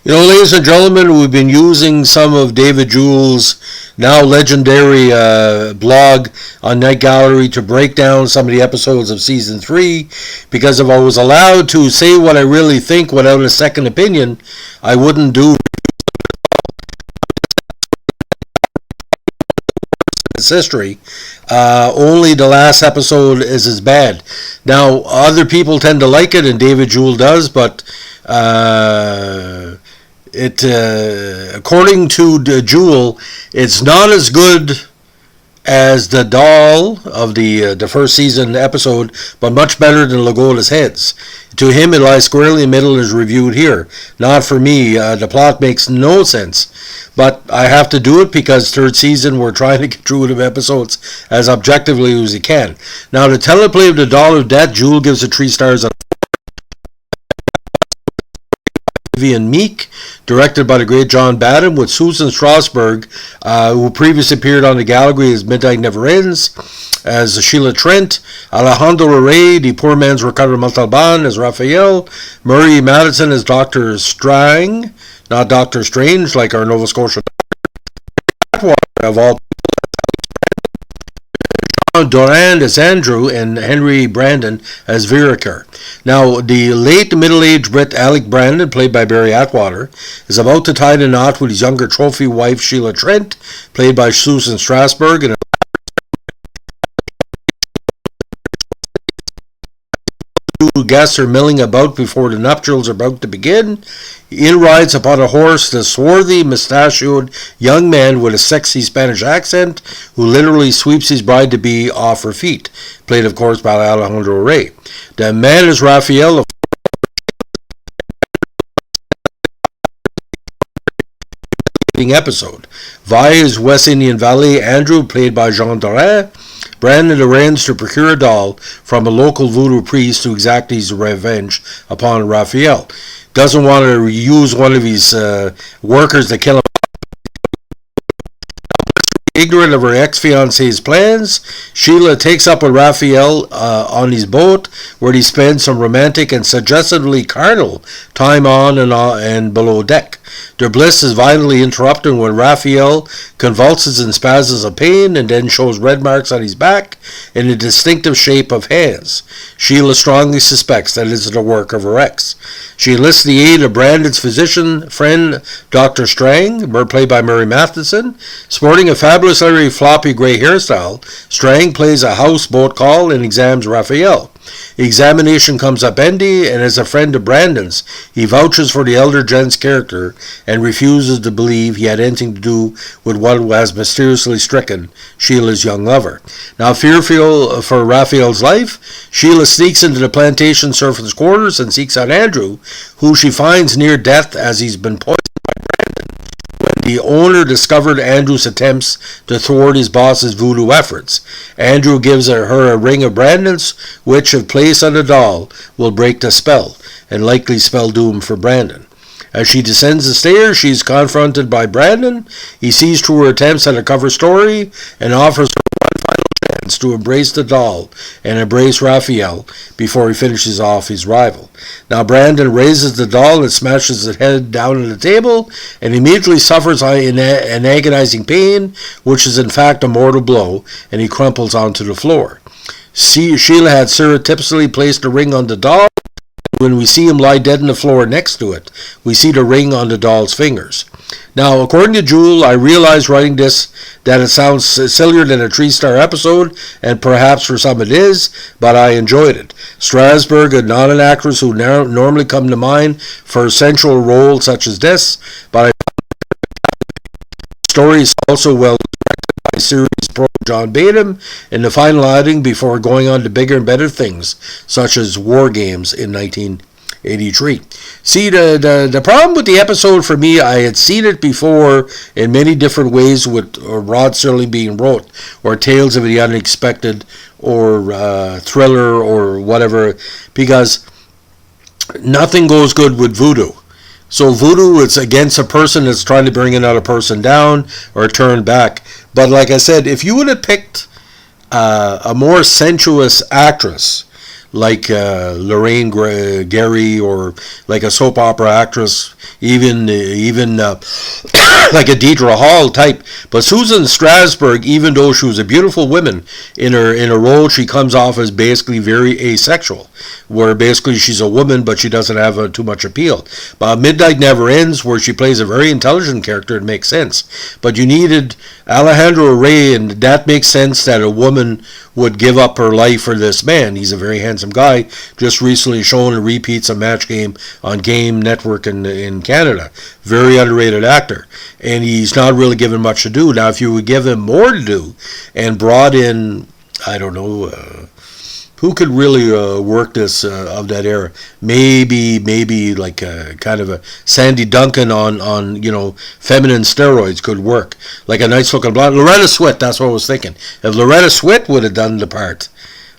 Ladies and gentlemen, we've been using some of David Jewell's now legendary blog on Night Gallery to break down some of the episodes of Season 3, because if I was allowed to say what I really think without a second opinion, I wouldn't do its history. Only the last episode is as bad. Now, other people tend to like it, and David Jewell does, but according to Jewell, it's not as good as the doll of the first season episode, but much better than Lagoda's heads. To him, it lies squarely in the middle and is reviewed here. Not for me. The plot makes no sense. But I have to do it because third season we're trying to get through the episodes as objectively as we can. Now, the teleplay of the Doll of Death, Jewell gives it 3 stars out of Vivian Meek, directed by the great John Badham, with Susan Strasberg, who previously appeared on the Gallery as Midnight Never Ends, as Sheila Trent, Alejandro Rey, the poor man's Ricardo Montalban as Raphael, Murray Madison as Dr. Strang, not Dr. Strange, like our Nova Scotia of all Doran as Andrew, and Henry Brandon as Vereker. Now, the late middle-aged Brit Alec Brandon, played by Barry Atwater, is about to tie the knot with his younger trophy wife Sheila Trent, played by Susan Strasberg, and two guests are milling about before the nuptials are about to begin. In rides upon a horse the swarthy, mustachioed young man with a sexy Spanish accent, who literally sweeps his bride-to-be off her feet, played of course by Alejandro Rey. The man is Raphael, episode. Vi is West Indian Valley Andrew, played by Jean Doran. Brandon arranges to procure a doll from a local voodoo priest to exact his revenge upon Raphael. Doesn't want to use one of his workers to kill him. Ignorant of her ex-fiance's plans, Sheila takes up with Raphael on his boat, where he spends some romantic and suggestively carnal time on and below deck. Their bliss is violently interrupted when Raphael convulses in spasms of pain and then shows red marks on his back in the distinctive shape of hands. Sheila strongly suspects that it is the work of her ex. She enlists the aid of Brandon's physician friend, Dr. Strang, played by Murray Matheson. Sporting a fabulously floppy gray hairstyle, Strang plays a houseboat call and examines Raphael. The examination comes up empty, and as a friend of Brandon's, he vouches for the elder gent's character and refuses to believe he had anything to do with what has mysteriously stricken Sheila's young lover. Now, fearful for Raphael's life, Sheila sneaks into the plantation servant's quarters and seeks out Andrew, who she finds near death as he's been poisoned by Brandon. The owner discovered Andrew's attempts to thwart his boss's voodoo efforts. Andrew gives her a ring of Brandon's, which, if placed on the doll, will break the spell, and likely spell doom for Brandon. As she descends the stairs, she is confronted by Brandon. He sees through her attempts at a cover story and offers her one final chance to embrace the doll and embrace Raphael before he finishes off his rival. Now, Brandon raises the doll and smashes its head down on the table and immediately suffers an agonizing pain, which is in fact a mortal blow, and he crumples onto the floor. Sheila had surreptitiously placed a ring on the doll. When we see him lie dead on the floor next to it, we see the ring on the doll's fingers. Now, according to Jewell, I realized writing this that it sounds sillier than a 3-star episode, and perhaps for some it is, but I enjoyed it. Strasberg is not an actress who normally come to mind for a central role such as this, but I the story is also well directed by series pro John Badham in the final outing before going on to bigger and better things, such as War Games in 1983. See, the problem with the episode for me, I had seen it before in many different ways with Rod Serling being wrote, or Tales of the Unexpected, or Thriller, or whatever, because nothing goes good with Voodoo. So Voodoo, it's against a person that's trying to bring another person down or turn back. But like I said, if you would have picked a more sensuous actress, like Lorraine Gary, or like a soap opera actress, even like a Deidre Hall type. But Susan Strasberg, even though she was a beautiful woman, in her role, she comes off as basically very asexual, where basically she's a woman but she doesn't have too much appeal. But Midnight Never Ends, where she plays a very intelligent character, it makes sense. But you needed Alejandro Rey, and that makes sense that a woman would give up her life for this man. He's a very handsome guy, just recently shown in repeats of Match Game on Game Network in Canada. Very underrated actor, and he's not really given much to do. Now, if you would give him more to do and brought in, I don't know, who could really work this of that era? Maybe like kind of a Sandy Duncan on feminine steroids could work. Like a nice looking blonde. Loretta Swit, that's what I was thinking. If Loretta Swit would have done the part,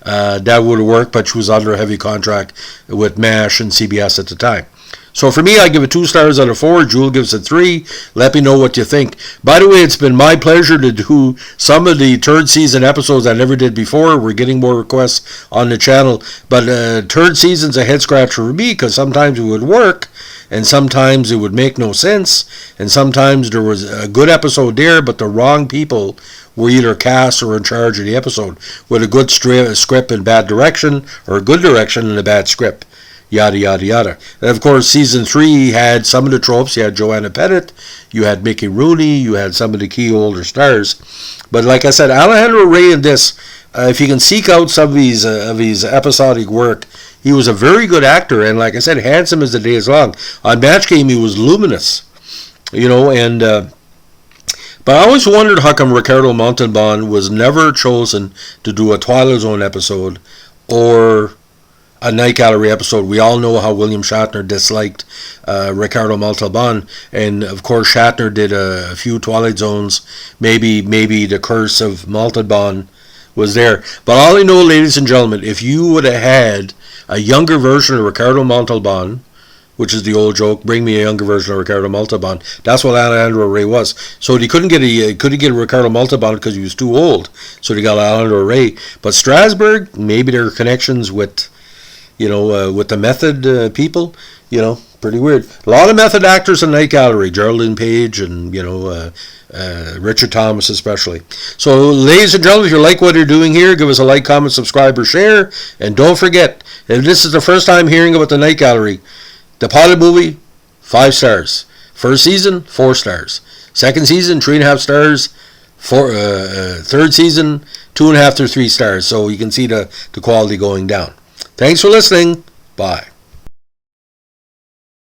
that would have worked, but she was under a heavy contract with MASH and CBS at the time. So for me, I give it 2 stars out of 4. Jewel gives it 3. Let me know what you think. By the way, it's been my pleasure to do some of the third season episodes I never did before. We're getting more requests on the channel. But third season's a head scratcher for me, because sometimes it would work, and sometimes it would make no sense, and sometimes there was a good episode there, but the wrong people were either cast or in charge of the episode, with a good script and bad direction, or a good direction and a bad script. Yada, yada, yada. And of course, season 3 had some of the tropes. You had Joanna Pettit, you had Mickey Rooney, you had some of the key older stars. But like I said, Alejandro Rey in this, if you can seek out some of his episodic work, he was a very good actor, and like I said, handsome as the day is long. On Match Game, he was luminous, and but I always wondered how come Ricardo Montalban was never chosen to do a Twilight Zone episode or a Night Gallery episode. We all know how William Shatner disliked Ricardo Montalban, and of course Shatner did a few Twilight Zones. Maybe the curse of Montalban was there. But all I know, ladies and gentlemen, if you would have had a younger version of Ricardo Montalban, which is the old joke, bring me a younger version of Ricardo Montalban. That's what Alejandro Rey was. So he couldn't get Ricardo Montalban because he was too old. So they got Alejandro Rey. But Strasberg, maybe there are connections with with the method people, pretty weird. A lot of method actors in Night Gallery, Geraldine Page and, Richard Thomas especially. So, ladies and gentlemen, if you like what you're doing here, give us a like, comment, subscribe, or share. And don't forget, if this is the first time hearing about the Night Gallery, the pilot movie, 5 stars. First season, 4 stars. Second season, 3.5 stars. Third season, 2.5 to 3 stars. So you can see the quality going down. Thanks for listening. Bye.